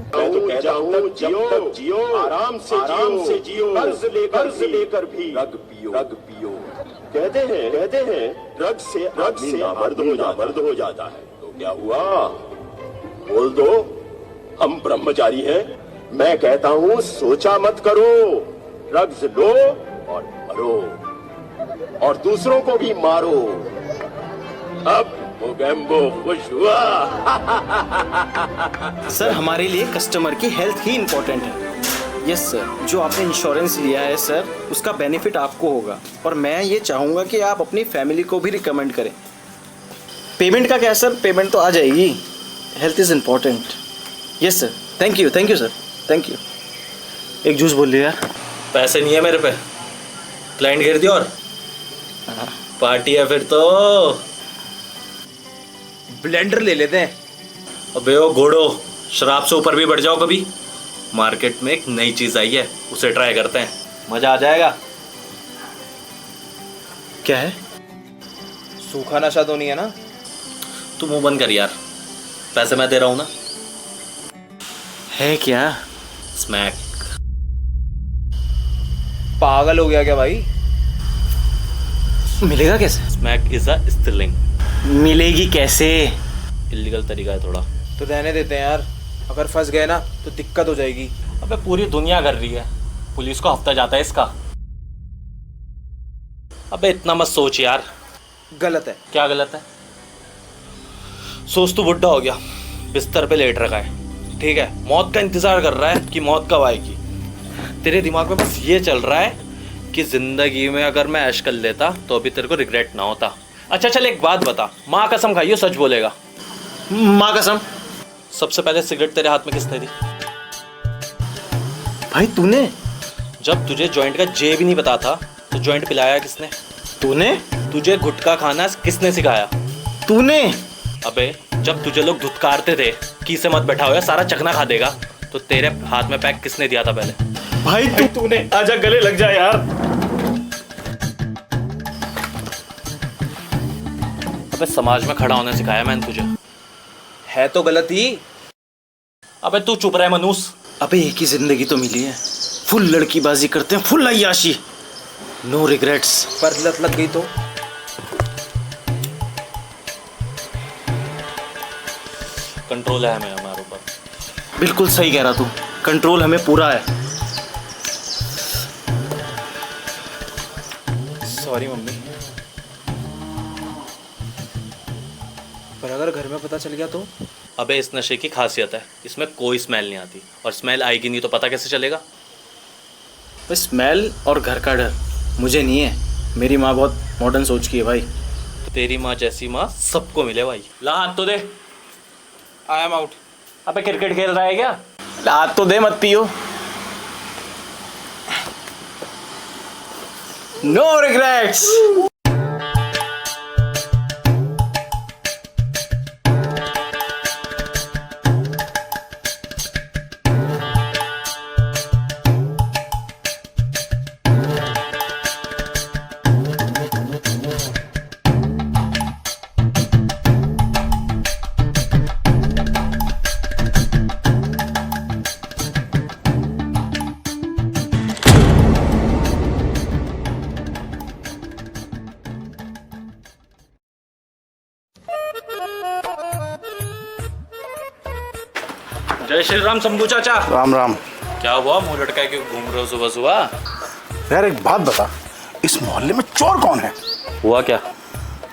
मैं तो कहता हूँ जब तक जियो आराम से जियो कर्ज लेकर भी रग पियो। कहते हैं रग से मर्द हो जाता है। तो क्या हुआ? बोल दो, हम ब्रह्मचारी हैं। मैं कहता हूँ सोचा मत करो, ड्रग्स लो और मरो और दूसरों को भी मारो। अब मोगेम्बो खुश हुआ। सर, हमारे लिए कस्टमर की हेल्थ ही इम्पोर्टेंट है। यस सर, जो आपने इंश्योरेंस लिया है सर, उसका बेनिफिट आपको होगा और मैं ये चाहूँगा कि आप अपनी फैमिली को भी रिकमेंड करें। पेमेंट का क्या सर? पेमेंट तो आ जाएगी। Health is important. Yes sir, thank you sir, thank you. एक जूस बोल लिया यार। पैसे नहीं है मेरे पे, क्लाइंट घेर दिया और पार्टी है फिर तो ब्लेंडर ले लेते हैं। अबे ओ घोड़ो, शराब से ऊपर भी बढ़ जाओ कभी। मार्केट में एक नई चीज आई है, उसे ट्राई करते हैं, मजा आ जाएगा। क्या है? सूखा नशा तो नहीं है ना? तू मुंह बंद कर यार, पैसे मैं दे रहा हूं ना। है क्या? स्मैक। पागल हो गया क्या भाई? मिलेगा कैसे? Smack is a Stilling. मिलेगी कैसे? इलीगल तरीका है थोड़ा। तो रहने देते हैं यार, अगर फंस गए ना तो दिक्कत हो जाएगी। अबे पूरी दुनिया कर रही है, पुलिस को हफ्ता जाता है इसका। अबे इतना मत सोच यार। गलत है। क्या गलत है? सोच तू बुढ़ा हो गया, बिस्तर पे लेट रखा है, ठीक है, मौत का इंतजार कर रहा है कि मौत कब आएगी। तेरे दिमाग में बस ये चल रहा है कि जिंदगी में अगर मैं ऐश कर लेता तो अभी तेरे को रिग्रेट ना होता। अच्छा चल एक बात बता, माँ कसम खाइयो सच बोलेगा? माँ कसम। सबसे पहले सिगरेट तेरे हाथ में किसने दी? भाई तूने? जब तुझे जॉइंट का जे भी नहीं पता था तो जॉइंट पिलाया किसने? तूने? तुझे गुटखा खाना किसने सिखाया? तूने? अबे जब तुझे लोग धुतकारते थे कि से मत बैठा हो, सारा चखना खा देगा, तो तेरे हाथ में पैक किसने दिया था पहले? भाई तूने? आजा गले लग जा यार। अबे समाज में खड़ा होने सिखाया मैंने तुझे। है तो गलत ही। अबे तू चुप रहे मनूस। अबे एक ही जिंदगी तो मिली है, फुल लड़कीबाजी करते हैं, फुल अय्याशी, नो रिग्रेट्स। पर लत लग गई तो? कंट्रोल है हमें हमारे ऊपर। बिल्कुल सही कह रहा तू, कंट्रोल हमें पूरा है। सॉरी मम्मी, पर अगर घर में पता चल गया तो? अबे इस नशे की खासियत है, इसमें कोई स्मेल नहीं आती, और स्मेल आएगी नहीं तो पता कैसे चलेगा? स्मेल और घर का डर मुझे नहीं है, मेरी माँ बहुत मॉडर्न सोच की है भाई। तेरी माँ जैसी माँ सबको मिले भाई। ला हाथ तो दे। I am out. अबे क्रिकेट खेल रहा है क्या? हाथ तो दे, मत पियो। No regrets. जय श्री राम शंभू चाचा। राम राम। क्या हुआ, मुंह लटका के घूम रहे हो सुबह सुबह? यार एक बात बता, इस मोहल्ले में चोर कौन है? हुआ क्या?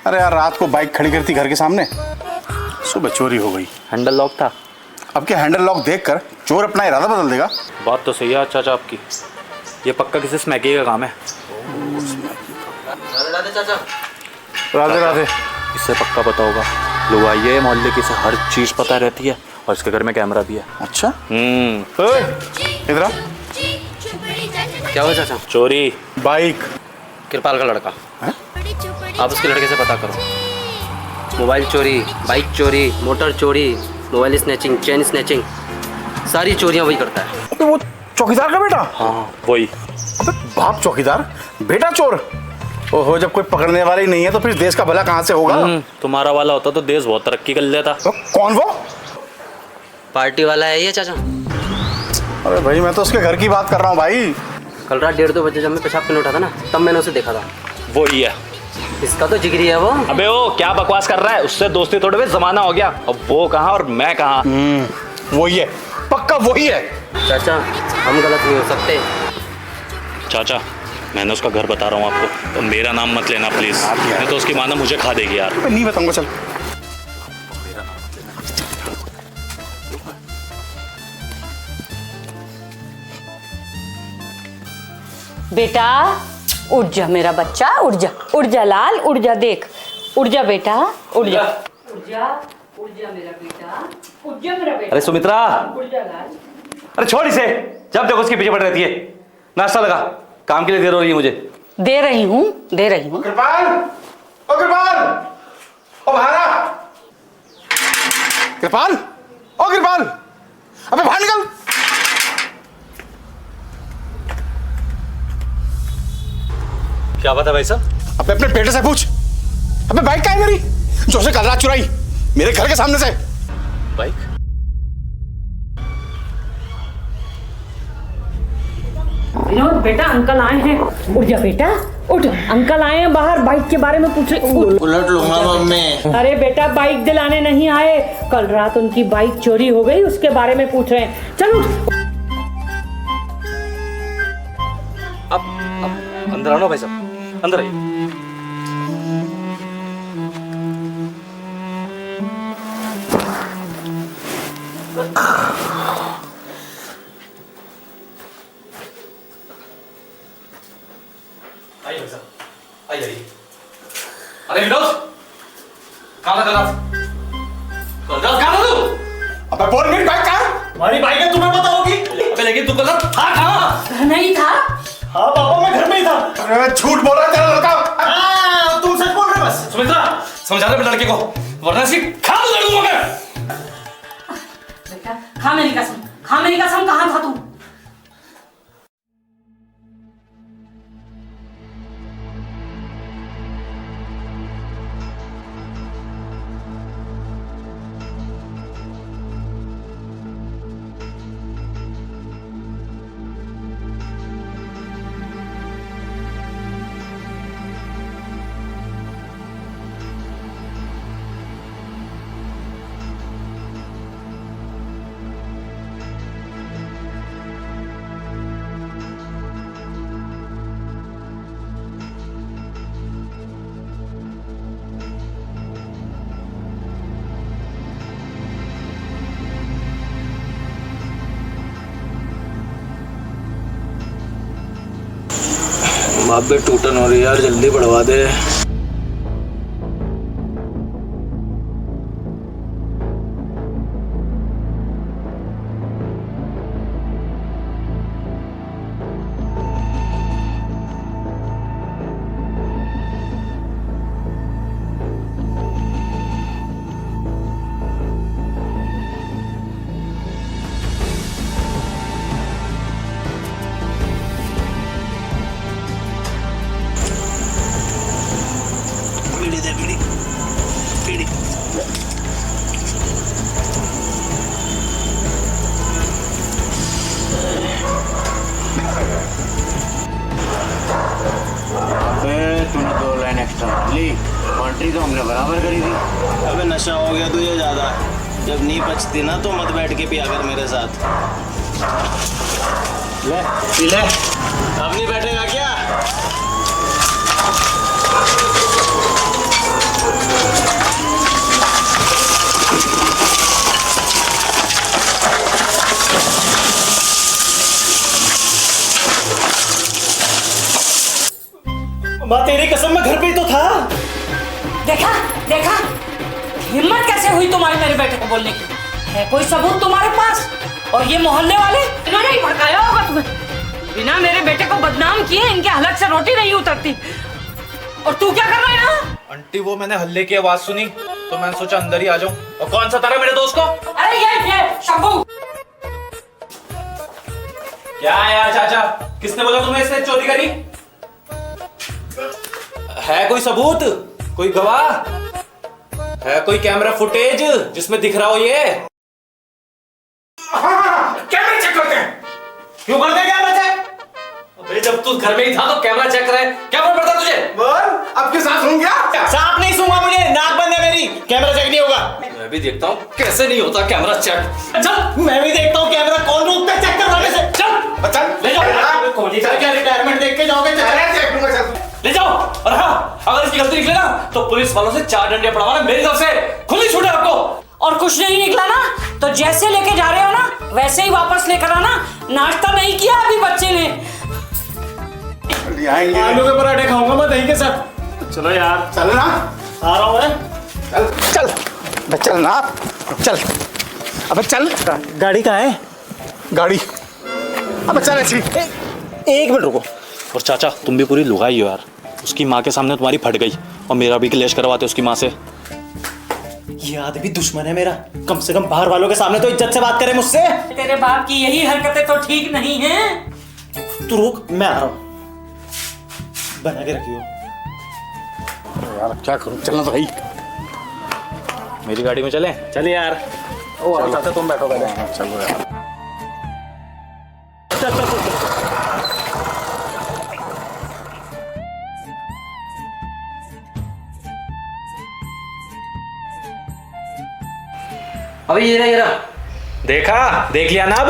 अरे यार रात को बाइक खड़ी करती घर के सामने, सुबह चोरी हो गई। हैंडल लॉक था। अब क्या हैंडल लॉक देखकर चोर अपना इरादा बदल देगा? बात तो सही है चाचा आपकी, ये पक्का किसी स्मैकी का काम है। राधे राधे। इससे पक्का पता होगा, लोग आइए मोहल्ले की से हर चीज पता रहती है, और इसके घर में कैमरा भी है। अच्छा ओए, इधर आ। क्या हुआ चाचा? चोरी। बाइक। कृपाल का लड़का है? आप उसके लड़के से पता करो। मोबाइल चोरी, बाइक चोरी, मोटर चोरी, मोबाइल स्नैचिंग, चेन स्नैचिंग, सारी चोरियां वही करता है। अबे वो चौकीदार का बेटा? हाँ वही। अबे बाप चौकीदार, बेटा चोर। ओहो, जब कोई पकड़ने वाला ही नहीं है तो फिर देश का भला कहाँ से होगा? तुम्हारा वाला होता तो देश बहुत तरक्की कर लेता। तो कौन वो? पार्टी वाला है ये चाचा। अरे भाई मैं तो उसके घर की बात कर रहा हूँ भाई। कल रात 1:30-2 बजे जब मैं पेशाब करने उठा था ना, तब मैंने उसे देखा था। वो ही है। इसका तो जिगरी है वो। अबे वो क्या बकवास कर रहा है, उससे दोस्ती थोड़े भी जमाना हो गया। अब वो कहाँ और मैं कहाँ। वही है, पक्का वही है। चाचा हम गलत नहीं हो सकते। चाचा मैंने उसका घर बता रहा हूँ आपको, तो मेरा नाम मत लेना प्लीज, नहीं तो उसकी माँ ना मुझे खा देगी यार। मैं नहीं बताऊंगा, चल। बेटा उठ जा मेरा बच्चा, उठ जा, उठ जा लाल, उठ जा, देख, उठ जा बेटा, उठ जा, उठ जा, उठ जा मेरा बेटा, उठ जा मेरा बेटा। अरे सुमित्रा, उठ जा लाल। अरे छोड़ इसे, जब देखो उसके पीछे पड़ रहती है। नाश्ता लगा, काम के लिए देर हो रही है मुझे। दे रही हूँ, दे रही हूँ। कृपाल, ओ कृपाल, ओ बाहर आ। कृपाल, ओ कृपाल, अबे बाहर निकल। क्या बात है भाई साहब? अबे अपने बेटे से पूछ, अबे बाइक कहाँ है मेरी, जो उसे कल रात चुराई मेरे घर के सामने से? बाइक? विनोद बेटा अंकल आए हैं, उठ जा बेटा, उठ, अंकल आए हैं बाहर, बाइक के बारे में पूछ रहे। उलट लूंगा मम्मी। अरे बेटा बाइक दिलाने नहीं आए, कल रात उनकी बाइक चोरी हो गई, उसके बारे में पूछ रहे हैं। चल उठ। अब अंदर आओ ना भाई साहब, अंदर आइए। आइए भाई साहब, आइए। अरे विनोद, कहाँ था कल रात? कहाँ था तू? अबे बोल, मेरी बाइक कहाँ है? हमारी बाइक है, तुम्हें पता होगी। अबे लेकिन तू कल रात था कहाँ? घर नहीं था। हाँ पापा, मैं घर में ही था। अरे झूठ बोल रहा है तेरा लड़का। तुम सच बोल रहे हो बस। सुमित्रा समझा रहे लड़के को, वरना इसकी खा दूंगा मैं। बेटा खा मेरी कसम, खा मेरी कसम, कहाँ था तू? बाप बे टूटन हो रही है यार, जल्दी बढ़वा दे। तूने 2 लाइन एक्स्ट्रा मार ली, क्वांटिटी तो हमने बराबर करी थी। अबे नशा हो गया तुझे ज्यादा, जब नहीं बचती ना तो मत बैठ के पिया कर मेरे साथ। ले पी ले। अब नहीं बैठेगा क्या? माँ तेरी कसम, मैं घर पे ही तो था। देखा देखा, हिम्मत कैसे हुई तुम्हारी मेरे बेटे को बोलने की? है कोई सबूत तुम्हारे पास? और ये मोहल्ले वाले इन्होंने ही भड़काया होगा तुम्हें। बिना मेरे बेटे को बदनाम किए इनके हलक से रोटी नहीं उतरती। और तू क्या कर रहा है यहाँ? आंटी वो मैंने हल्ले की आवाज सुनी तो मैंने सोचा अंदर ही आ जाऊं। और कौन सा तारा मेरे दोस्त को? अरे ये शंभू। क्या यार चाचा, किसने बोला तुम्हें इसने चोरी करी? है कोई सबूत, कोई गवाह है, कोई कैमरा फुटेज जिसमें दिख रहा हो ये? कैमरे चेक करते हैं। क्यों करते कैमरा चेक? अबे जब तू घर में ही था तो कैमरा चेक करे, क्या फर्क पड़ता तुझे? बोल, अब की सांस सूंघ गया? सांप नहीं सूंघा मुझे, नाक बंद है मेरी, कैमरा चेक नहीं होगा। मैं भी देखता हूँ कैसे नहीं होता कैमरा चेक। चल मैं भी देखता हूँ कैमरा कौन रोकता है चेक करवाने से। चल चल ले जाओ, कॉलेज क्या रिटायरमेंट देख के जाओगे? चेक दूंगा, चल। ले जाओ। और हाँ, अगर इसकी गलती निकले ना तो पुलिस वालों से 4 डंडे पड़वाना मेरी तरफ से, खुली छूट है आपको। और कुछ नहीं निकला ना तो जैसे लेके जा रहे हो ना वैसे ही वापस लेकर आना। नाश्ता नहीं किया अभी बच्चे ने। आएंगे। आलू के पराठे खाऊंगा मैं दही के साथ। चलो यार, चल ना, आ रहा हूँ मैं। चल चल, अबे चल ना, चल, अबे चल। गाड़ी कहाँ है? गाड़ी, अबे चल ऐसी। एक मिनट रुको। और चाचा तुम भी पूरी लुगाई हो यार, उसकी माँ के सामने तुम्हारी फट गई और मेरा भी क्लेश करवाते उसकी माँ से। ये आदमी दुश्मन है मेरा, कम से कम बाहर वालों के सामने तो इज्जत से बात करे मुझसे। तेरे बाप की यही हरकतें तो ठीक नहीं हैं। तू रुक, मैं आ रहा हूँ, बना के रखियो। यार अब क्या करूं, चलना तो भाई। मेरी गाड़ी में चले? चल यार। ओ चाचा तुम बैठो पहले। चलो यार। अभी ये रहा देखा, देख लिया ना अब?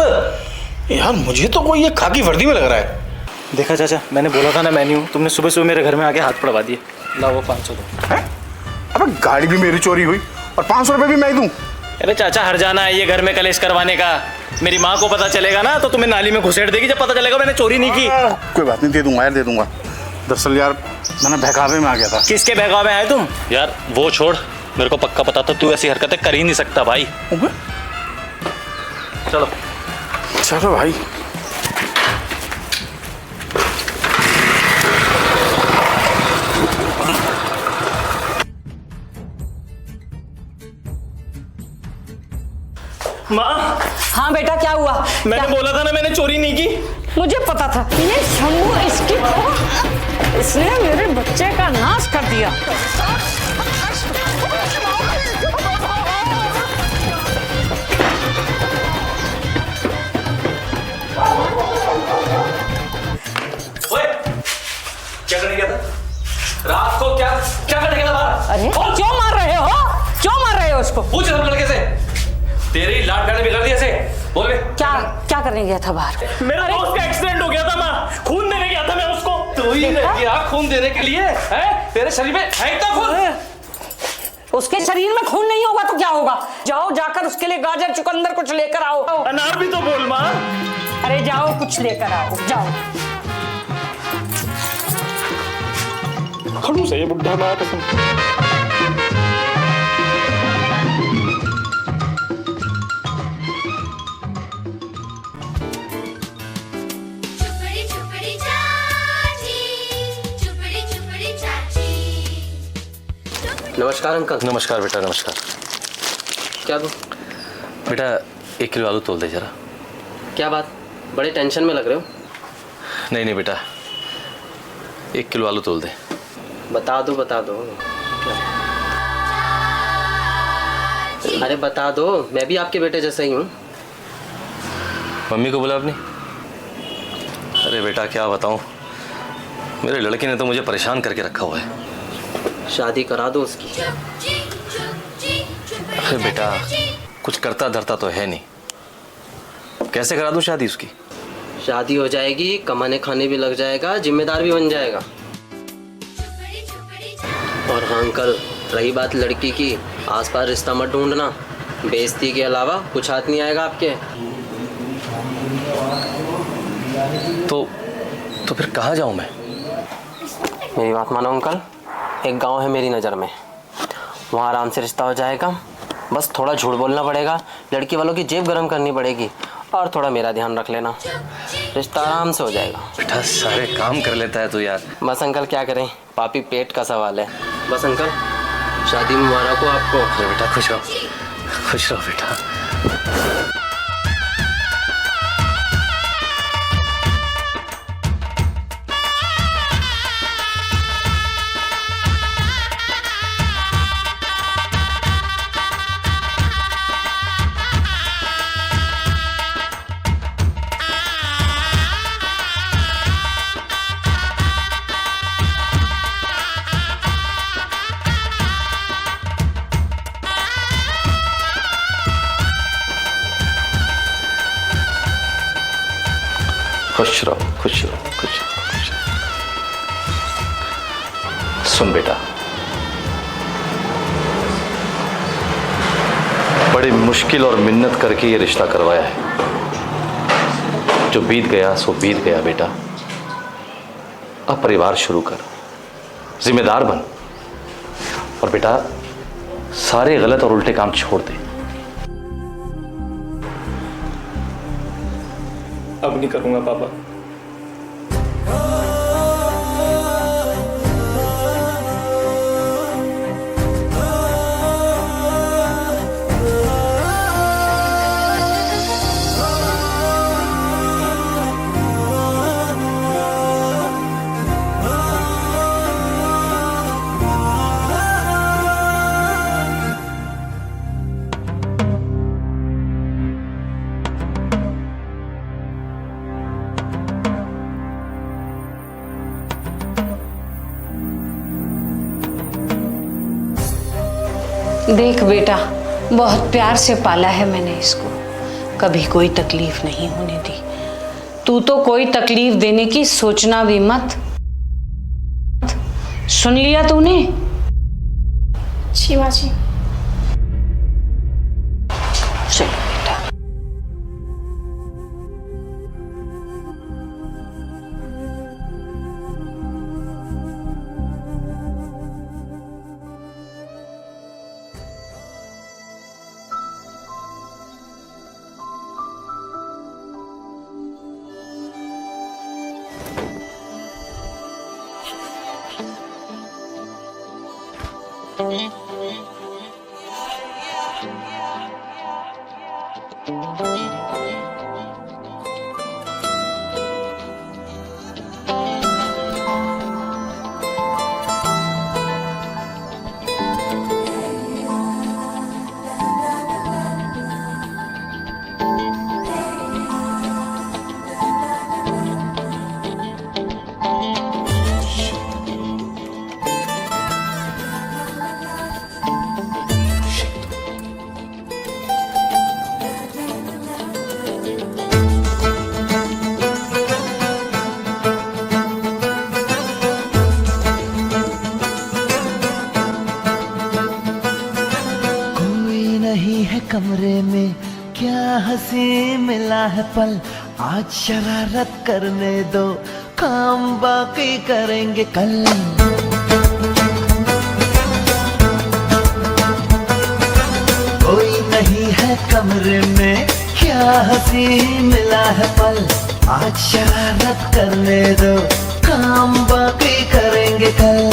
यार मुझे तो कोई ये खाकी वर्दी में लग रहा है। देखा चाचा, मैंने बोला था ना मेन्यू, तुमने सुबह सुबह मेरे घर में आके हाथ पड़वा दिए। ला वो 500 दो। हैं? अबे गाड़ी भी मेरी चोरी हुई और 500 रुपए भी मैं दूं? अरे चाचा, हर जाना है ये घर में कलेश करवाने का। मेरी माँ को पता चलेगा ना तो तुम्हें नाली में घुसेड़ देगी जब पता चलेगा मैंने चोरी नहीं की। कोई बात नहीं, दे दूंगा यार, दे दूंगा। दरअसल यार मैंने बहकावे में आ गया था। किसके बहकावे में आए तुम? यार वो छोड़, मेरे को पक्का पता था तू ऐसी हरकतें कर ही नहीं सकता भाई। चलो चलो भाई। माँ, हाँ बेटा, क्या हुआ? मैंने बोला था ना मैंने चोरी नहीं की। मुझे पता था ये शंभू इसने मेरे बच्चे का नाश कर दिया। ओए, क्या करने गया था? रात को क्या क्या करने गया था बाहर? अरे क्यों मार रहे हो? क्यों मार रहे हो उसको? पूछ सब लड़के से। तेरी लाट प्यार ने बिगाड़ दिया ऐसे। बोल बे। क्या करने गया था बाहर? मेरा दोस्त का एक्सीडेंट हो गया था माँ, खून देने गया था मैं उसको। तू ही रह गया खून देने के लिए? हैं? तेरे शरीर में है इतना खून? उसके शरीर में खून नहीं होगा तो क्या होगा? जाओ जाकर उसके लिए गाजर चुकंदर कुछ लेकर आओ। अनार भी तो बोल माँ। अरे जाओ कुछ लेकर आओ, जाओ। खड़ूस है ये बुढ़ा माँ कसम। चुपड़ी चुपड़ी चाची, चुपड़ी चुपड़ी चाची। नमस्कार अंकल। नमस्कार बेटा, नमस्कार। क्या दूं? बेटा 1 किलो आलू तोल दे जरा। क्या बात, बड़े टेंशन में लग रहे हो? नहीं नहीं बेटा, 1 किलो आलू तोल दे। बता दो अरे बता दो, मैं भी आपके बेटे जैसा ही हूँ। मम्मी को बोला अपनी? अरे बेटा क्या बताऊं, मेरे लड़के ने तो मुझे परेशान करके रखा हुआ है। शादी करा दो उसकी। अरे बेटा कुछ करता धरता तो है नहीं, कैसे करा दूं शादी उसकी? शादी हो जाएगी, कमाने खाने भी लग जाएगा, जिम्मेदार भी बन जाएगा। और हाँ अंकल, रही बात लड़की की, आसपास रिश्ता मत ढूंढना, बेइज्जती के अलावा कुछ हाथ नहीं आएगा आपके। तो फिर कहाँ जाऊँ मैं? मेरी बात मानो अंकल, एक गांव है मेरी नज़र में, वहाँ आराम से रिश्ता हो जाएगा। बस थोड़ा झूठ बोलना पड़ेगा, लड़की वालों की जेब गर्म करनी पड़ेगी और थोड़ा मेरा ध्यान रख लेना, रिश्ता आराम से हो जाएगा। बेटा सारे काम कर लेता है तू यार। बस अंकल क्या करें, पापी पेट का सवाल है। बस अंकल, शादी मुबारक हो आपको। अरे बेटा खुश रहो बेटा। खुश रहो, खुश रहो, खुश रहो, खुश रहो। सुन बेटा, बड़ी मुश्किल और मिन्नत करके ये रिश्ता करवाया है। जो बीत गया सो बीत गया बेटा। अब परिवार शुरू कर, जिम्मेदार बन, और बेटा सारे गलत और उल्टे काम छोड़ दे। अब नहीं करूंगा पापा। देख बेटा, बहुत प्यार से पाला है मैंने इसको, कभी कोई तकलीफ नहीं होने दी। तू तो कोई तकलीफ देने की सोचना भी मत। सुन लिया तूने? जी माँ जी। चल बेटा। कमरे में क्या हंसी मिला है पल, आज शरारत करने दो, काम बाकी करेंगे कल। कोई नहीं है कमरे में, क्या हंसी मिला है पल, आज शरारत करने दो, काम बाकी करेंगे कल।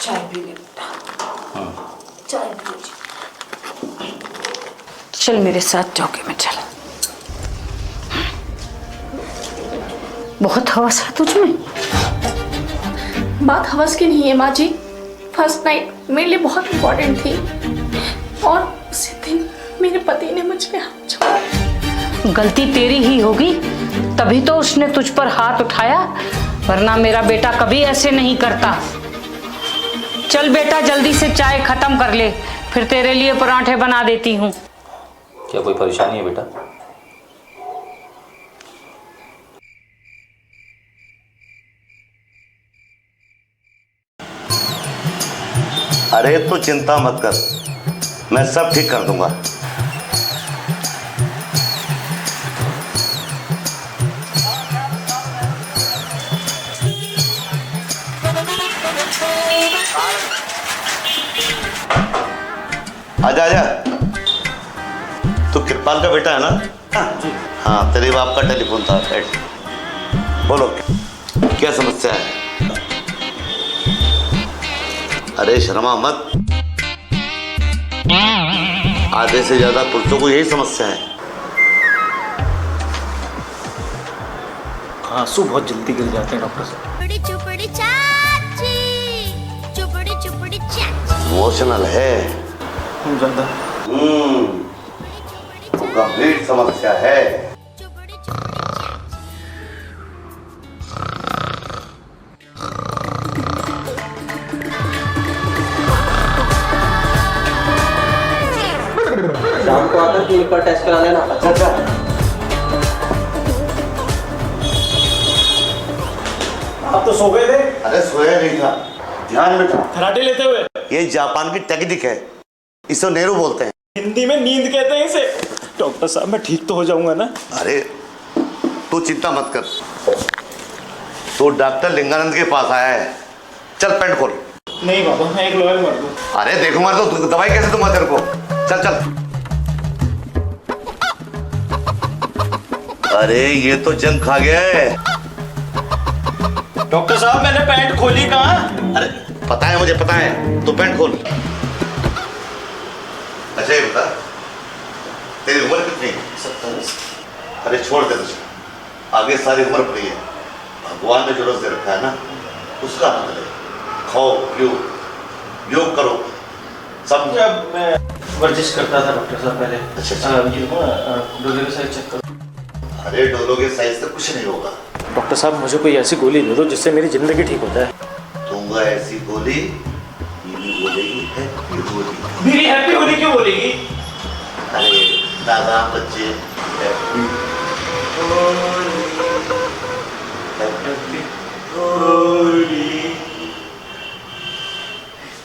चाय पी ले बेटा। चाय पी। चल मेरे साथ चौके में चल। बहुत हवस है तुझमें। बात हवस की नहीं है माँ जी, फर्स्ट नाइट मेरे लिए बहुत इम्पोर्टेंट थी और उसी दिन मेरे पति ने मुझ पे हाथ छोड़ा। गलती तेरी ही होगी, तभी तो उसने तुझ पर हाथ उठाया, वरना मेरा बेटा कभी ऐसे नहीं करता। चल बेटा जल्दी से चाय खत्म कर ले, फिर तेरे लिए पराठे बना देती हूँ। क्या कोई परेशानी है बेटा? अरे तू चिंता मत कर, मैं सब ठीक कर दूंगा। आजा आजा, तू कृपाल का बेटा है ना? हाँ, तेरे बाप का टेलीफोन था। बैठ, बोलो क्या समस्या है? अरे शर्मा मत, आधे से ज्यादा पुरुषों को यही समस्या है। आंसू बहुत जल्दी गिर जाते हैं डॉक्टर साहब। चुपड़ी चुपड़ी चाची, चुपड़ी चुपड़ी चाची। इमोशनल है ज्यादा। गंभीर समस्या है। शाम को आकर क्लिनिक पर टेस्ट करा लेना। अच्छा, आप तो सो गए थे। अरे सोया नहीं था, ध्यान में था। खराटे लेते हुए। ये जापान की टेक्निक है, इसे नेहरू बोलते हैं। हिंदी में नींद कहते हैं इसे। डॉक्टर साहब मैं ठीक तो हो जाऊंगा ना? अरे तू चिंता मत कर, तू डॉक्टर लिंगानंद के पास आया है। चल पैंट खोल। नहीं बाबा, मैं एक लॉयल मर दूं। अरे देखूंगा तो दवाई कैसे दूंगा तेरे को। चल चल। अरे ये तो जंग खा गया है। डॉक्टर साहब मैंने पैंट खोली कहाँ? अरे पता है मुझे, पता है, तू पैंट खोल। अच्छा ये बता, तेरी उम्र कितनी है? 27। अरे छोड़ दे तुझे, आगे सारी उम्र पड़ी है। भगवान ने जो रोज दे रखा है ना, उसका आनंद ले। खाओ पियो, योग करो सब। जब मैं वर्जिश करता था डॉक्टर साहब पहले। अच्छा डोले का साइज चेक करो। अरे डोलों के साइज से कुछ नहीं होगा। डॉक्टर साहब मुझे कोई ऐसी गोली दे दो जिससे मेरी जिंदगी ठीक हो जाए। दूंगा ऐसी गोली, ये भी बोलेगी हैप्पी होली। मेरी हैप्पी होली क्यों बोलेगी? अरे दादा बच्चे happy Holi, happy Holi.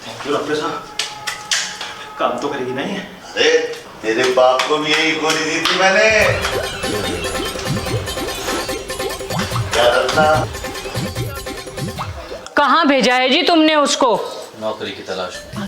Thank you doctor साहब, काम तो करेगी नहीं? अरे तेरे बाप को भी यही गोली दी थी मैंने, क्या करना? कहाँ भेजा है जी तुमने उसको? नौकरी की तलाश में।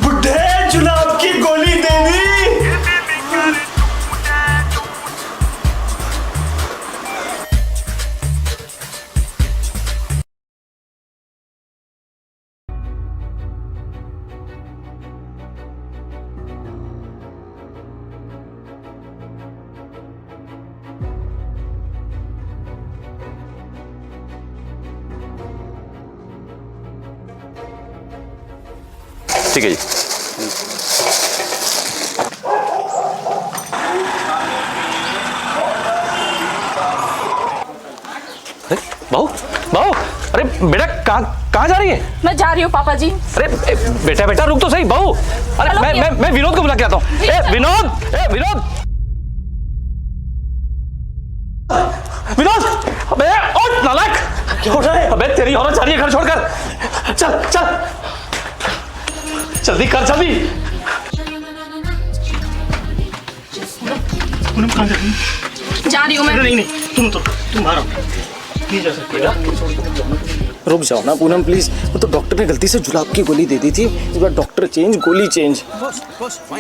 बुढ़े जुलाब की गोली दे दी। ठीक है जी। बहू बहू, अरे बेटा कहाँ जा रही है? मैं जा रही हूँ पापा जी। अरे बेटा बेटा रुक तो सही बहू। अरे मैं विनोद को बुला के आता हूँ। विनोद, विनोद, विनोद, अबे उठ नालायक। क्या हो रहा है? अबे तेरी औरत जा रही है घर छोड़कर। चल चल। जल्दी कर जल्दी। पूनम कहाँ जा रही है? जा रही हूँ मैं। नहीं तुम आ रहा नहीं जा सकती। रुक जाओ ना पूनम प्लीज, वो तो डॉक्टर ने गलती से जुलाब की गोली दे दी थी, इस बार डॉक्टर चेंज गोली चेंज।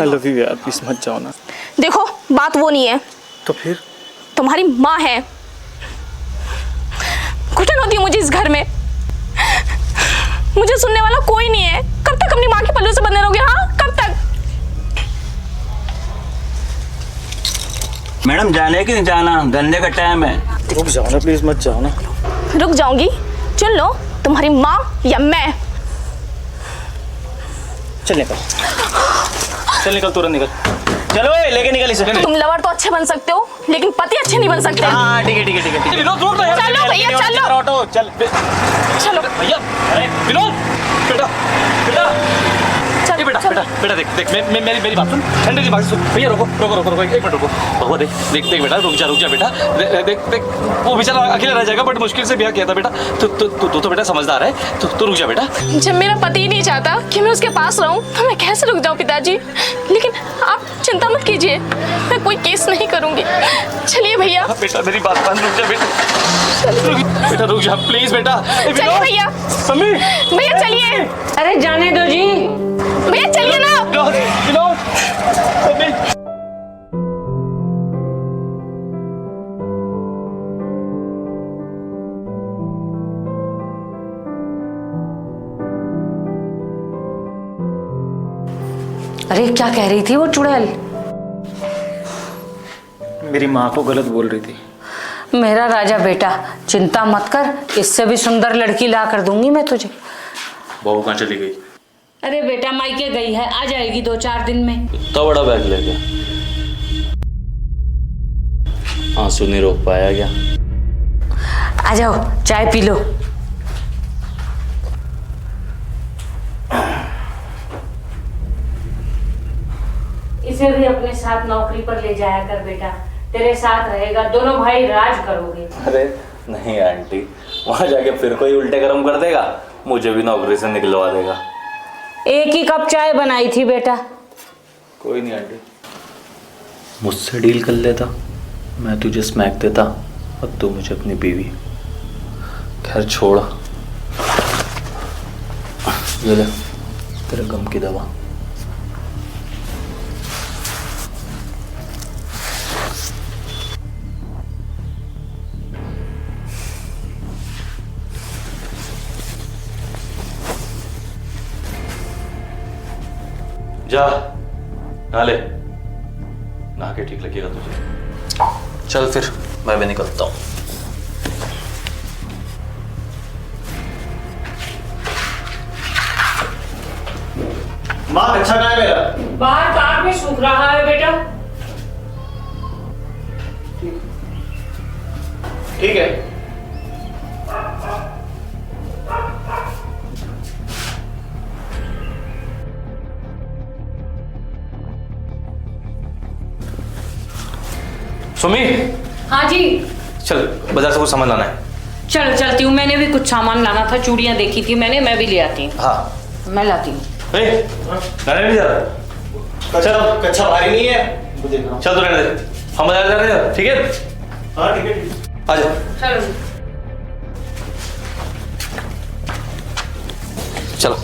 आई लव यू यार, प्लीज मत जाओ ना। देखो बात वो नहीं है तो फिर? तुम्हारी माँ है, घुटन होती है मुझे इस घर में, मुझे सुनने वाला कोई नहीं है। कब तक अपनी माँ के पल्लू से बंधे रहोगे? हाँ कब तक? मैडम जाने की नहीं जाना, धंधे का टाइम है। रुक जाओ ना प्लीज, मत जाओ ना। रुक जाऊंगी, चुन लो तुम्हारी माँ या मैं। चल निकल तुरंत निकल, चलो लेके निकल इसे। तुम लवर तो अच्छे बन सकते हो लेकिन पति अच्छे नहीं बन सकते। हाँ ठीक है। चलो भैया चलो। ऑटो चल चलो भैया। अरे विनोद बेटा देख मेरी बात सुन, ठंडे दिमाग से सुन। भैया रोको एक मिनट रुको। बहुआ देख बेटा, रुक जा बेटा। देख वो बेचारा अकेला रह जाएगा, बट मुश्किल से ब्याह किया था बेटा। तू तो बेटा समझदार है, तू रुक जा बेटा। जब मेरा पति ही नहीं चाहता कि मैं उसके पास रहूं तो मैं कैसे रुक जाऊं पिताजी? लेकिन आप चिंता मत कीजिए, मैं कोई केस नहीं करूंगी। चलिए भैया। बेटा मेरी बात मान, रुक जा बेटा, रुक जा प्लीज बेटा। चलिए भैया। मम्मी भैया चलिए। अरे जाने दो जी। भैया चलिए ना। अरे क्या कह रही थी वो चुड़ैल? मेरी माँ को गलत बोल रही थी। मेरा राजा बेटा चिंता मत कर, इससे भी सुंदर लड़की ला कर दूंगी मैं तुझे। बहू कहाँ चली गई? अरे बेटा मायके गई है, आ जाएगी 2-4 दिन में। इतना बड़ा बैग लेके आंसू नहीं रोक पाया क्या? आ जाओ चाय पी लो। इसे भी अपने साथ नौकरी पर ले जाया कर बेटा, तेरे साथ रहेगा, दोनों भाई राज करोगे। अरे नहीं आंटी, वहां जाके फिर कोई उल्टे कर्म कर देगा, मुझे भी नौकरी से निकलवा देगा। एक ही कप चाय बनाई थी बेटा। कोई नहीं आंटी, मुझसे डील कर लेता, मैं तुझे स्मैक देता और तू मुझे अपनी बीवी। खैर छोड़, ये ले तेरे गम की दवा। जा नहा ले, नहा के ठीक लगेगा तुझे। चल फिर मैं भी निकलता हूँ। माँ अच्छा कहाँ है मेरा? बाहर कार में सूख रहा है बेटा। ठीक है। सुमी। हाँ जी। चल बाजार से कुछ सामान लाना है। चलती हूँ, मैंने भी कुछ सामान लाना था, चूड़ियाँ देखी थी मैंने, मैं भी ले आती हूँ। हाँ मैं लाती हूँ। नहीं जा रहा, कच्चा भारी नहीं है। चल तो रहने दे, हम बाजार जा रहे हैं। ठीक है हाँ ठीक है। आ जा। चलो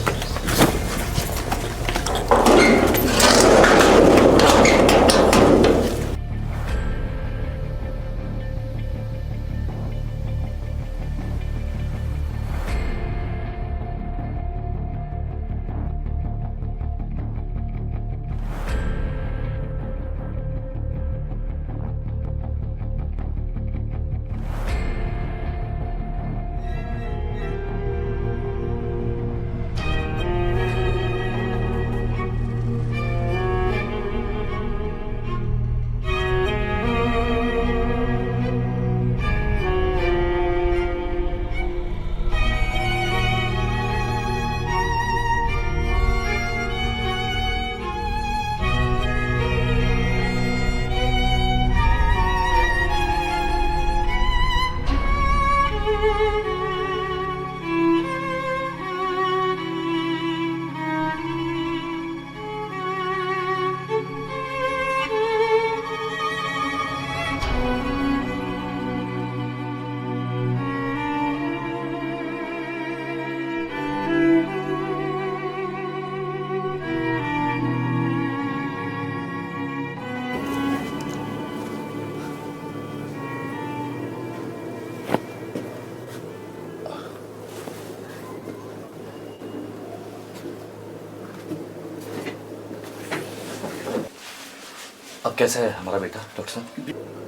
अब कैसा है हमारा बेटा डॉक्टर साहब?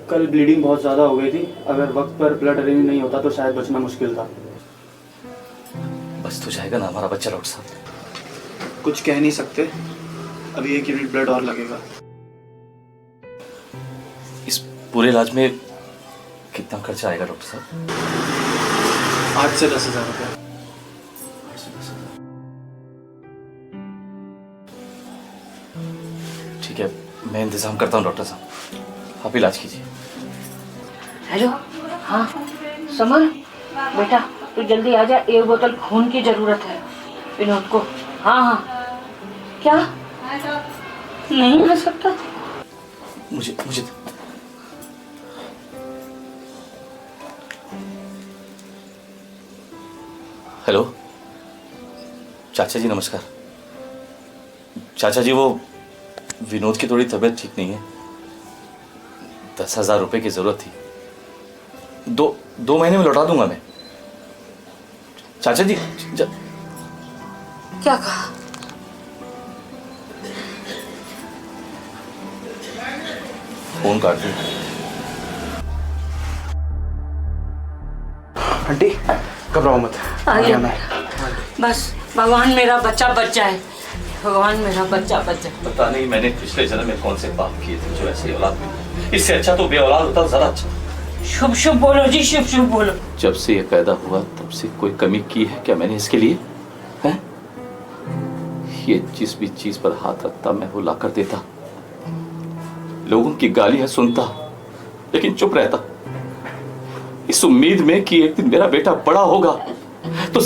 कल ब्लीडिंग बहुत ज़्यादा हो गई थी, अगर वक्त पर ब्लड अरेंज नहीं होता तो शायद बचना मुश्किल था। बच तो जाएगा ना हमारा बच्चा डॉक्टर साहब? कुछ कह नहीं सकते, अभी 1 यूनिट ब्लड और लगेगा। इस पूरे इलाज में कितना खर्चा आएगा डॉक्टर साहब? 8 से 10 हज़ार रुपये। ठीक है, मैं इंतजाम करता हूँ डॉक्टर साहब, आप इलाज कीजिए। हेलो, हाँ समर बेटा, तू जल्दी आ जा, 1 बोतल खून की जरूरत है विनोद को। हाँ हाँ, क्या नहीं आ सकता? मुझे हेलो चाचा जी, नमस्कार। चाचा जी, वो विनोद की थोड़ी तबीयत ठीक नहीं है, 10,000 रुपए की जरूरत थी। दो महीने में लौटा दूंगा मैं। चाचा जी क्या कहा? फोन काट दूं। आंटी घबराओ मत, आ गया मैं। बस भगवान मेरा बच्चा बच जाए, भगवान मेरा बच्चा बच जाए। पता नहीं मैंने पिछले जन्म में कौन से पाप किए थे जो ऐसी औलाद मिली। इससे अच्छा तो बे औलाद होता ज्यादा अच्छा। शुभ शुभ बोलो जी, शुभ शुभ बोलो। जब से ये पैदा हुआ तब से कोई कमी की है क्या मैंने इसके लिए? हैं? ये जिस भी चीज पर हाथ रखता मैं वो लाकर देता, लोगों की गालियां सुनता लेकिन चुप रहता, इस उम्मीद में कि एक दिन मेरा बेटा बड़ा होगा तो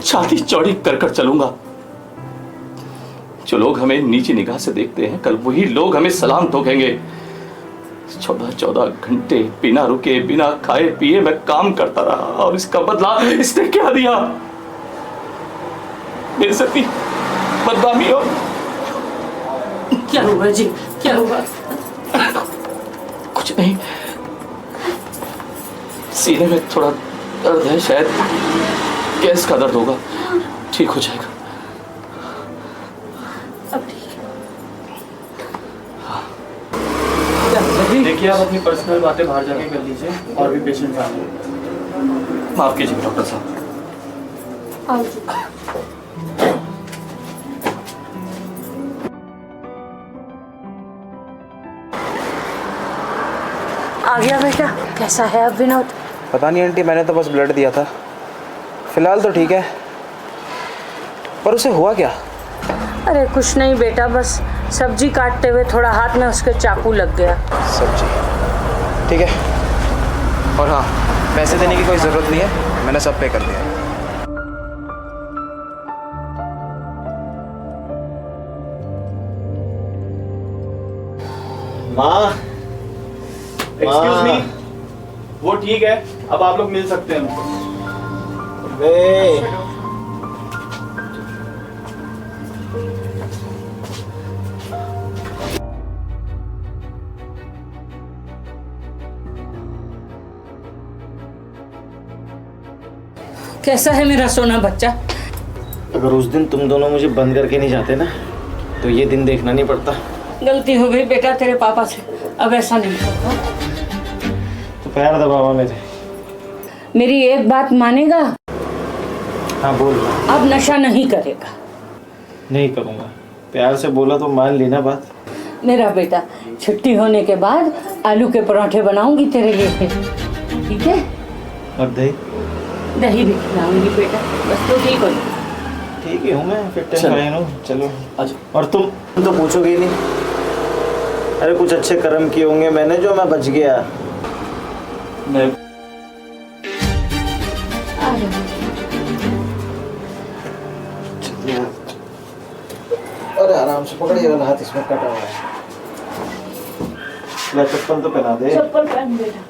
छाती चौड़ी कर कर चलूंगा। जो लोग हमें नीची निगाह से देखते हैं, कल वही लोग हमें सलाम ठोकेंगे। 14 घंटे बिना रुके बिना खाए पिए मैं काम करता रहा और इसका बदला इसने क्या दिया? बेइज्जती, बदनामी। और क्या हुआ जी, क्या हुआ? कुछ नहीं, सीने में थोड़ा दर्द है, शायद गैस का दर्द होगा, ठीक हो जाएगा। देखिए, आप अपनी पर्सनल बातें बाहर जाके कर लीजिए, और भी पेशेंट आ गए। माफ कीजिए डॉक्टर साहब। आ गया बेटा, कैसा है अब विनोद? पता नहीं आंटी, मैंने तो बस ब्लड दिया था, फिलहाल तो ठीक है। पर उसे हुआ क्या? अरे कुछ नहीं बेटा, बस सब्जी काटते हुए थोड़ा हाथ में उसके चाकू लग गया। सब्जी, ठीक है। और हाँ, पैसे देने की कोई ज़रूरत नहीं है, मैंने सब पे कर दिया है। माँ, एक्सक्यूज मी, वो ठीक है, अब आप लोग मिल सकते हैं। कैसा है मेरा सोना बच्चा? अगर उस दिन तुम दोनों मुझे बंद करके नहीं जाते ना, तो ये दिन देखना नहीं पड़ता। गलती हो गई बेटा तेरे पापा से, अब ऐसा नहीं होगा। तो पैर दबावा मेरे। मेरी एक बात मानेगा? हाँ बोल। अब नशा नहीं करेगा। नहीं करूँगा, प्यार से बोला तो मान लेना बात। मेरा बेटा, छुट्टी होने के बाद आलू के पराठे बनाऊंगी तेरे लिए, ठीक है? और दही? दही भी खिलाऊंगी बेटा, बस तो ठीक हो। ठीक ही हूँ मैं, फिट एंड फाइन हूँ। चलो और तुम तो पूछोगे ही नहीं। अरे कुछ अच्छे कर्म किए होंगे मैंने जो मैं बच गया। मैं अरे आराम से पकड़िए वाला हाथ, इसमें कटा हुआ है। चप्पल तो पहना दे। चप्पल पहन बेटा।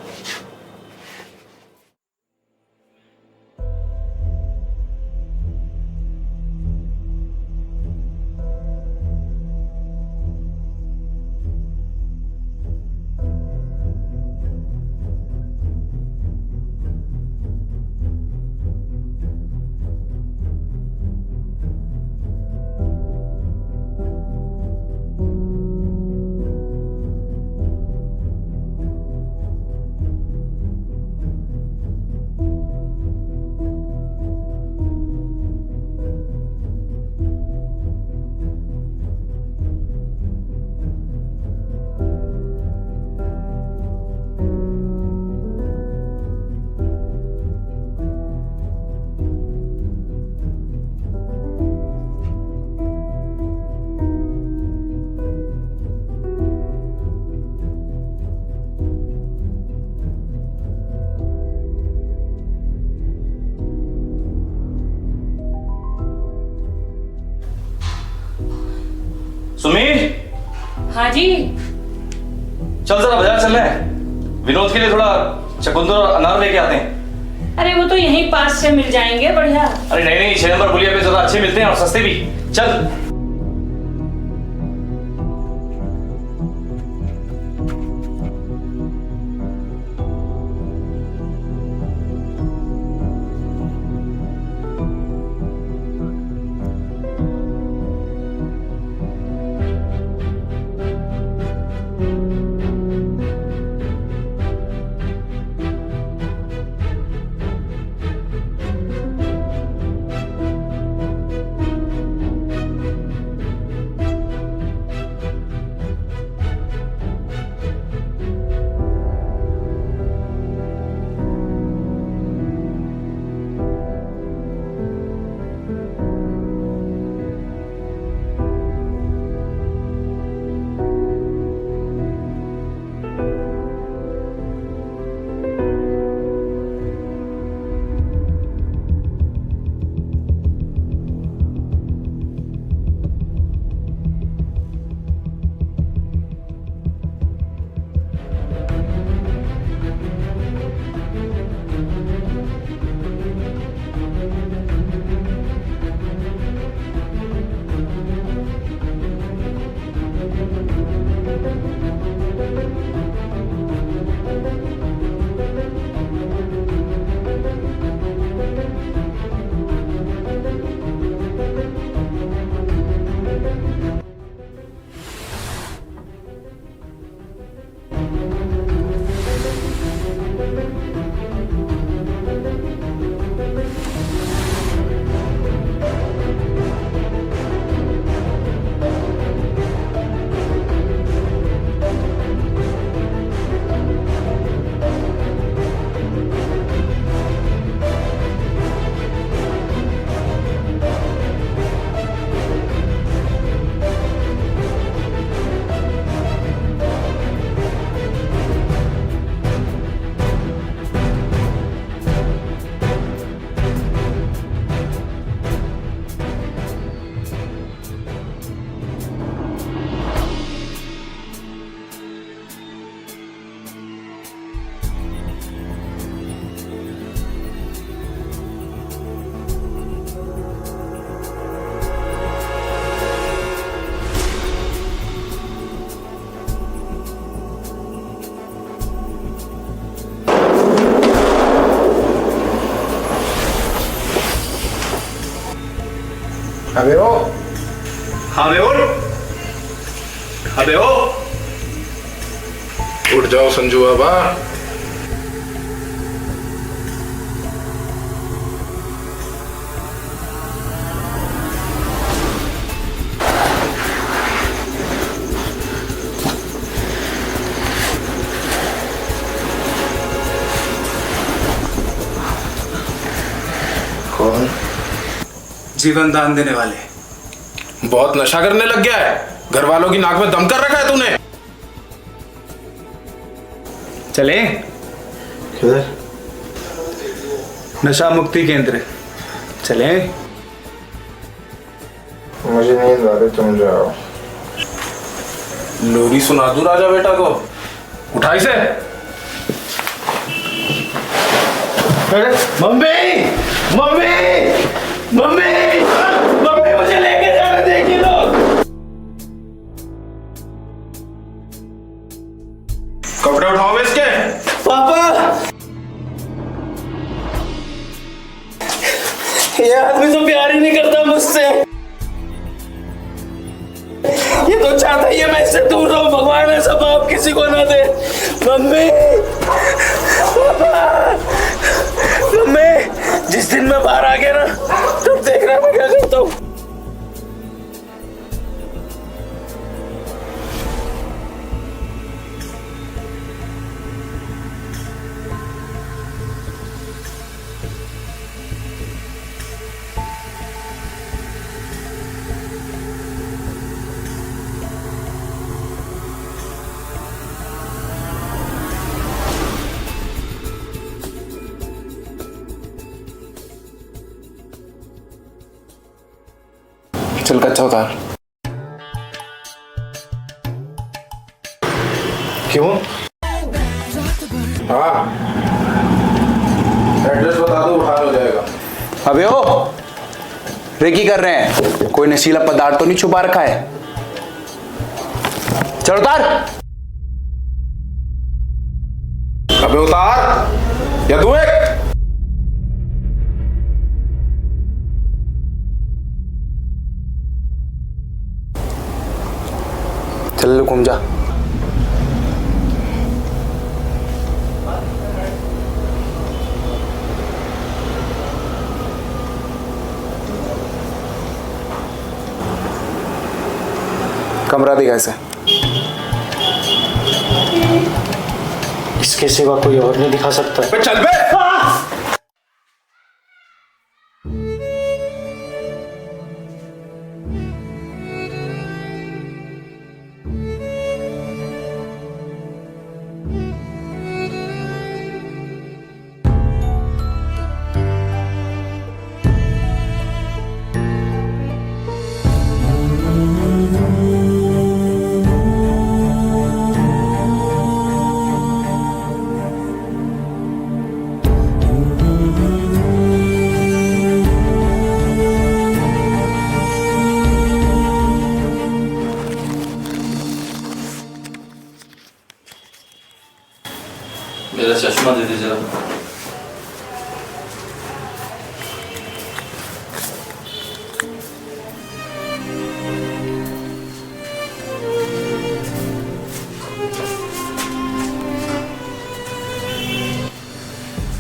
हाँ जी। चल जरा बाजार चल रहे हैं, विनोद के लिए थोड़ा चकुंदर और अनार लेके आते हैं। अरे वो तो यहीं पास से मिल जाएंगे, बढ़िया। अरे नहीं नहीं, 6 नंबर पुलिया पे ज्यादा अच्छे मिलते हैं और सस्ते भी। चल। अबे ओ, हाँ बे उठ। अबे ओ, उठ जाओ संजू बाबा। कौन? जीवन दान देने वाले। बहुत नशा करने लग गया है, घर वालों की नाक में दम कर रखा है तूने। चले किधर? नशा मुक्ति केंद्र चले। मुझे नींद आ रही, तुम जाओ। लोरी सुना दूं राजा बेटा को। उठाई से। मम्मी मम्मी मम्मी मम्मी, मुझे लेके जाना, देखिए लोग। कपड़े उठाओ इसके। पापा, ये आदमी तो प्यार ही नहीं करता मुझसे। ये तो चाहता ही है मैं इससे दूर रहूं। भगवान ऐसा पाप किसी को ना दे। मम्मी, पापा, मम्मी, जिस दिन मैं बाहर आ गया ना, तब देखना मैं क्या करता हूँ। चल कच्चा उतार। क्यों? हाँ, एड्रेस बता दो, उठा हो जाएगा। अबे ओ, रेकी कर रहे हैं? कोई नशीला पदार्थ तो नहीं छुपा रखा है? चल उतार। अबे उतार या दूं एक। चल घूम जा। कमरा दिखा इसे। इसके सिवा कोई और नहीं दिखा सकता। चल बे। मेरा चश्मा दे दे जरा।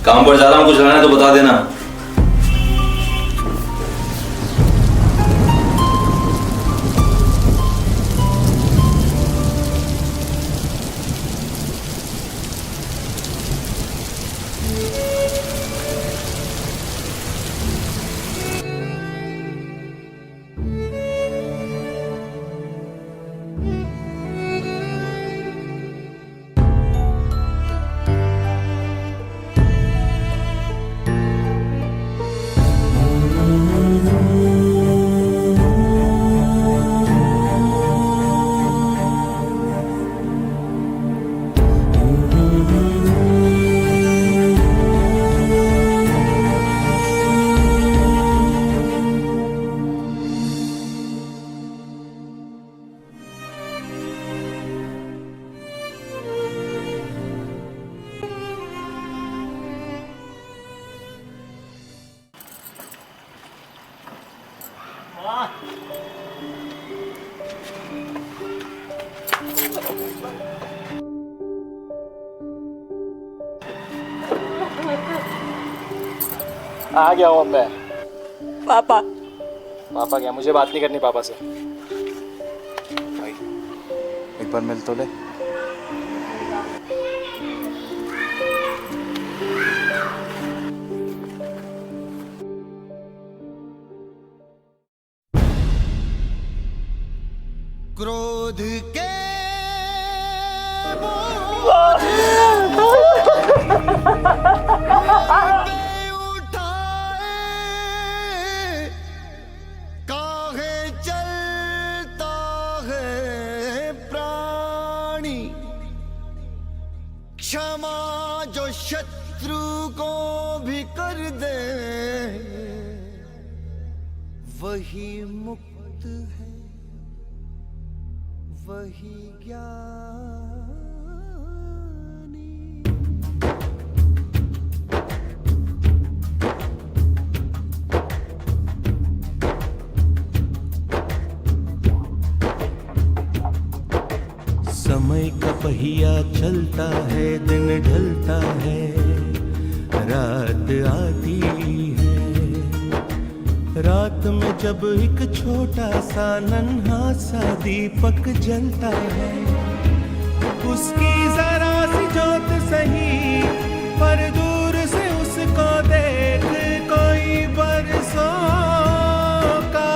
काम पर जा रहा हूँ, कुछ लाना है तो बता देना। आ गया हूँ मैं। पापा पापा क्या? मुझे बात नहीं करनी पापा से। भाई एक बार मिल तो ले। क्रोध के काहे चलता है प्राणी, क्षमा जो शत्रु को भी कर दे वही मुक्त है, वही ज्ञानी। समय का पहिया चलता है, दिन ढलता है, रात आती है। रात में जब एक छोटा सा नन्हा सा दीपक जलता है, उसकी जरा सी जोत सही पर दूर से उसको देख कोई बरसों का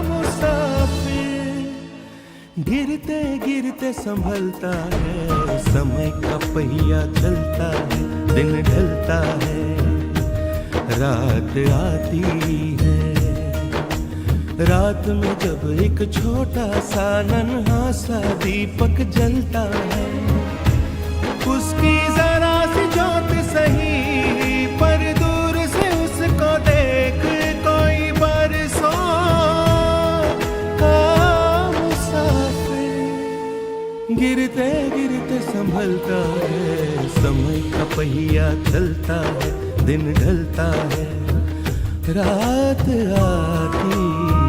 मुसाफिर गिरते गिरते संभलता है। समय का पहिया चलता है, दिन ढलता है, रात आती है। रात में जब एक छोटा सा नन्हा सा दीपक जलता है, उसकी जरा सी जोत सही, पर दूर से उसको देख कोई बरसों का मुसाफिर। गिरते गिरते संभलता है, समय का पहिया चलता है, दिन ढलता है, रात आती है।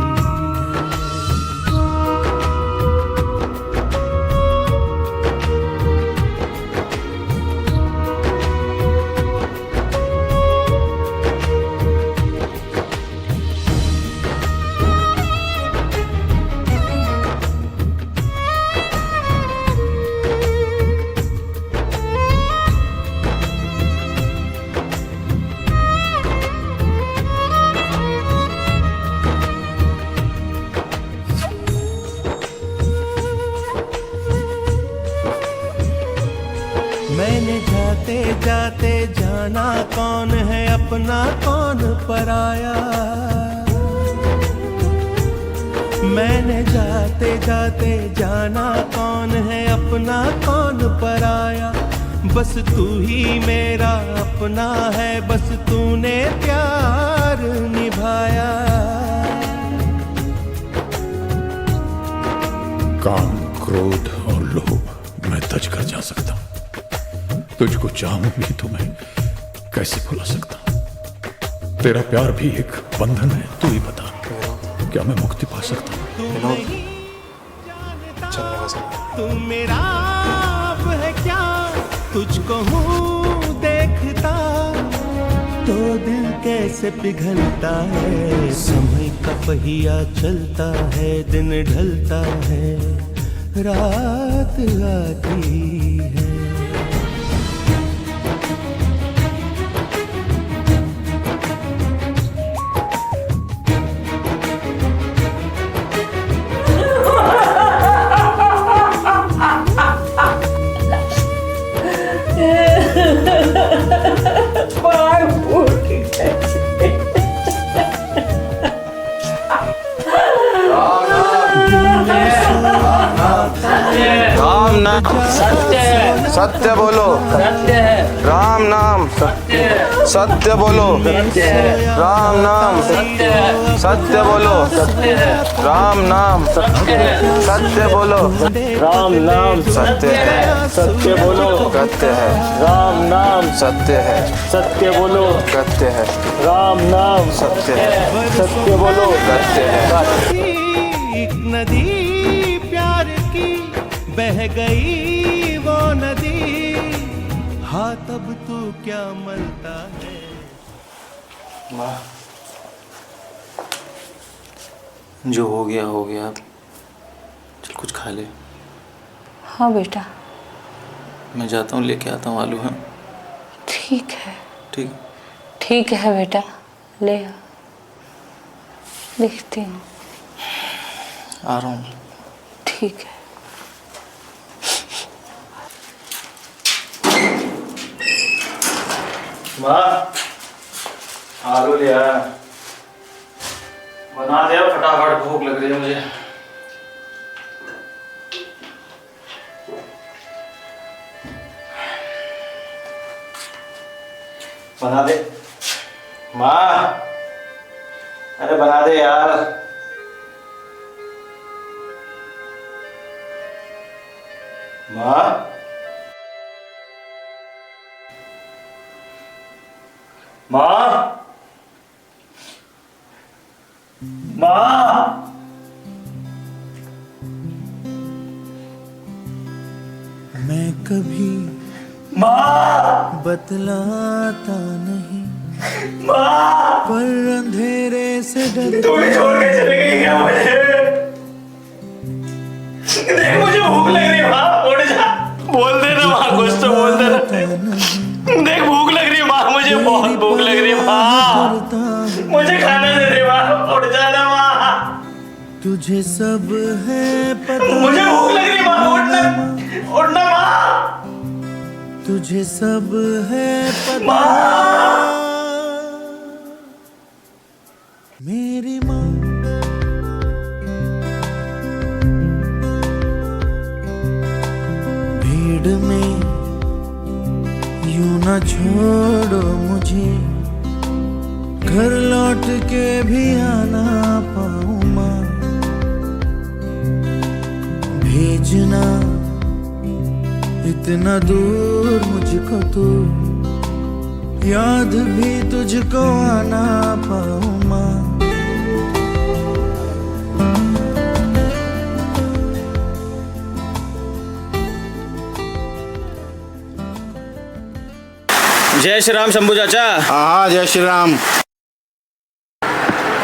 मैंने जाते जाते जाना कौन है अपना कौन पराया। मैंने जाते जाते जाना कौन है अपना कौन पराया। बस तू ही मेरा अपना है, बस तूने प्यार निभाया। काम, क्रोध और लोभ मैं तज कर जा सकता हूं। तुझको चाहूं भी तो मैं कैसे भुला सकता। तेरा प्यार भी एक बंधन है, तू ही बता क्या मैं मुक्ति पा सकता हूँ? तू मेरा आप है क्या, तुझको हूँ देखता तो दिल कैसे पिघलता है। समय का पहिया चलता है, दिन ढलता है, रात आती है। राम नाम सत्य, सत्य बोलो, सत्य है। राम नाम सत्य, सत्य बोलो, राम नाम सत्य, सत्य बोलो, राम नाम सत्य, सत्य बोलो, राम नाम सत्य है, सत्य बोलो, सत्य है, राम नाम सत्य है, सत्य बोलो, सत्य है, राम नाम सत्य है, सत्य बोलो, सत्य है। एक नदी प्यार की बह गई वो नदी, हाँ तब तू क्या मलता है। माँ, जो हो गया हो गया, चल कुछ खा ले। हाँ बेटा, मैं जाता हूँ, लेके आता हूँ आलू। हाँ ठीक है, ठीक, ठीक है बेटा, ले आ, देखती हूँ। आ रहा हूँ। ठीक है। माँ, आलू ले आया, बना दे फटाफट, भूख लग रही है मुझे। बना दे माँ, अरे बना दे यार। माँ, माँ, माँ, मैं कभी माँ बतलाता नहीं, माँ, पर अंधेरे से डर तू भी छोड़ के चली गई क्या मुझे? देख मुझे भूख लग रही है माँ, उठ जा, बोल दे ना माँ, कुछ तो बोल दे ना। देख भूख लग रही है माँ, मुझे बहुत भूख लग रही है माँ, मुझे खाना दे दे माँ, उठ जा ना माँ। तुझे सब है पता, मुझे भूख लग रही है माँ, उठना, उठना माँ, तुझे सब है पता माँ। मेरी माँ भीड़ में न छोड़ो मुझे, घर लौट के भी आना पाऊं माँ। भेजना इतना दूर मुझको तू, याद भी तुझको आना पाऊं माँ। जय श्री राम शंभू चाचा। हाँ जय श्री राम।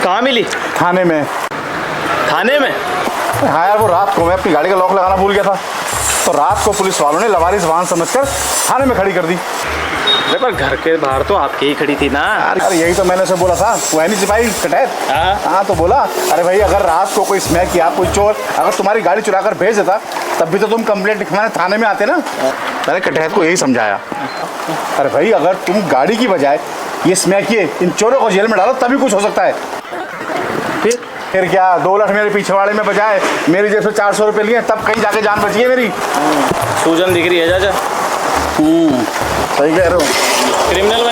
कहाँ मिली? थाने में। थाने में? हाँ यार, वो रात को मैं अपनी गाड़ी का लॉक लगाना भूल गया था, तो रात को पुलिस वालों ने लवारिस वाहन समझकर थाने में खड़ी कर दी। पर घर के बाहर तो आपकी ही खड़ी थी ना। अरे यही तो मैंने उसे बोला था, वो है नहीं सिपाही कटैत। हाँ तो बोला, अरे भाई अगर रात को कोई स्मैक किया, कोई चोर अगर तुम्हारी गाड़ी चुरा कर भेज देता, तब भी तो तुम कंप्लेंट लिखवाने थाने में आते ना। मैंने कटैत को यही समझाया, अरे भाई अगर तुम गाड़ी की बजाय ये स्मैक किए, इन चोरों को जेल में डालो तभी कुछ हो सकता है। फिर क्या 2 लाख मेरे पीछे वाले में बजाय मेरी जेब से 400 रुपये लिए, तब कहीं जाके जान बची है मेरी। सूजन दिख रही है चाचा। सही कह रहे हो। क्रिमिनल